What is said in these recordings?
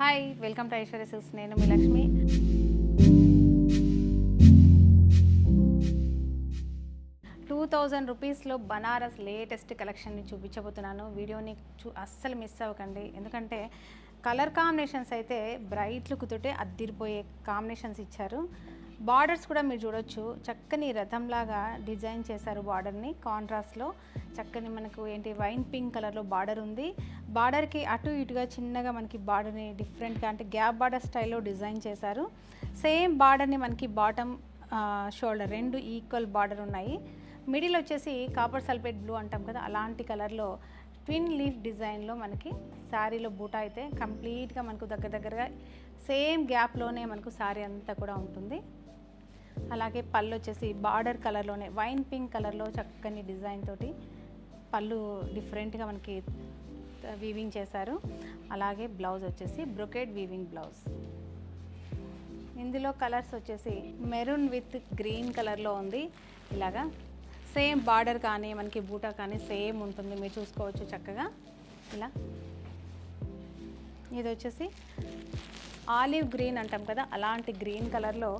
Hi welcome to Aishwarya silks. నేను మీ Lakshmi. ₹2000లో Banaras latest కలెక్షన్ని చూపించబోతున్నాను. వీడియోని అస్సలు మిస్ అవ్వకండి. ఎందుకంటే కలర్ కాంబినేషన్స్ అయితే బ్రైట్ లుక్ తోటే అద్దిరిపోయే కాంబినేషన్స్ ఇచ్చారు. బార్డర్స్ కూడా మీరు చూడొచ్చు, చక్కని రథంలాగా డిజైన్ చేశారు. బార్డర్ని కాంట్రాస్ట్లో చక్కని మనకు ఏంటి వైన్ పింక్ కలర్లో బార్డర్ ఉంది. బార్డర్కి అటు ఇటుగా చిన్నగా మనకి బార్డర్ని డిఫరెంట్గా అంటే గ్యాప్ బార్డర్ స్టైల్లో డిజైన్ చేశారు. సేమ్ బార్డర్ని మనకి బాటమ్ షోల్డర్ రెండు ఈక్వల్ బార్డర్ ఉన్నాయి. మిడిల్ వచ్చేసి కాపర్ సల్ఫేట్ బ్లూ అంటాం కదా, అలాంటి కలర్లో ట్విన్ లీఫ్ డిజైన్లో మనకి శారీలో బూటా అయితే కంప్లీట్గా మనకు దగ్గరగా సేమ్ గ్యాప్లోనే మనకు శారీ అంతా కూడా ఉంటుంది. అలాగే పళ్ళు వచ్చేసి బార్డర్ కలర్లోనే వైన్ పింక్ కలర్లో చక్కని డిజైన్ తోటి పళ్ళు డిఫరెంట్గా మనకి వీవింగ్ చేశారు. అలాగే బ్లౌజ్ వచ్చేసి బ్రొకేడ్ వీవింగ్ బ్లౌజ్. ఇందులో కలర్స్ వచ్చేసి మెరూన్ విత్ గ్రీన్ కలర్లో ఉంది. ఇలాగా సేమ్ బార్డర్ కానీ మనకి బూటా కానీ సేమ్ ఉంటుంది, మీరు చూసుకోవచ్చు చక్కగా. ఇలా ఇది వచ్చేసి ఆలివ్ గ్రీన్ అంటాం కదా, అలాంటి గ్రీన్ కలర్లో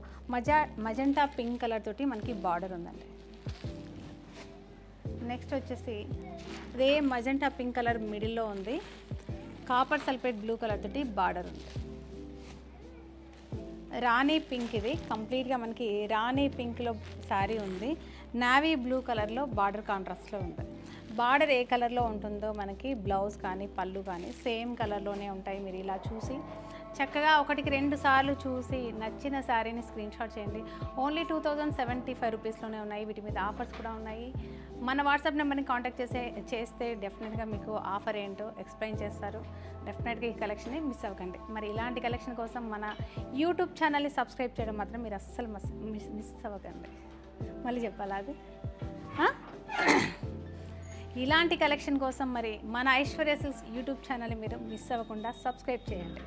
మజెంటా పింక్ కలర్ తోటి మనకి బార్డర్ ఉందండి. నెక్స్ట్ వచ్చేసి అదే మజెంటా పింక్ కలర్ మిడిల్లో ఉంది. కాపర్ సల్ఫేట్ బ్లూ కలర్ తోటి బార్డర్ ఉంది. రాణి పింక్, ఇది కంప్లీట్గా మనకి రాణి పింక్లో శారీ ఉంది. నావీ బ్లూ కలర్లో బార్డర్ కాంట్రాస్ట్లో ఉంది. బార్డర్ ఏ కలర్లో ఉంటుందో మనకి బ్లౌజ్ కానీ పళ్ళు కానీ సేమ్ కలర్లోనే ఉంటాయి. మీరు ఇలా చూసి చక్కగా ఒకటికి 2 సార్లు చూసి నచ్చిన శారీని స్క్రీన్ షాట్ చేయండి. ఓన్లీ ₹2075లోనే ఉన్నాయి. వీటి మీద ఆఫర్స్ కూడా ఉన్నాయి. మన వాట్సాప్ నెంబర్ని కాంటాక్ట్ చేస్తే డెఫినెట్గా మీకు ఆఫర్ ఏంటో ఎక్స్ప్లెయిన్ చేస్తారు. డెఫినెట్గా ఈ కలెక్షన్ని మిస్ అవ్వకండి. మరి ఇలాంటి కలెక్షన్ కోసం మన యూట్యూబ్ ఛానల్ని సబ్స్క్రైబ్ చేయడం మాత్రం మీరు అస్సలు మిస్ అవ్వకండి. మళ్ళీ చెప్పాలా అది? ఇలాంటి కలెక్షన్ కోసం మరి మన ఐశ్వర్య సిల్క్స్ యూట్యూబ్ ఛానల్ని మీరు మిస్ అవ్వకుండా సబ్స్క్రైబ్ చేయండి.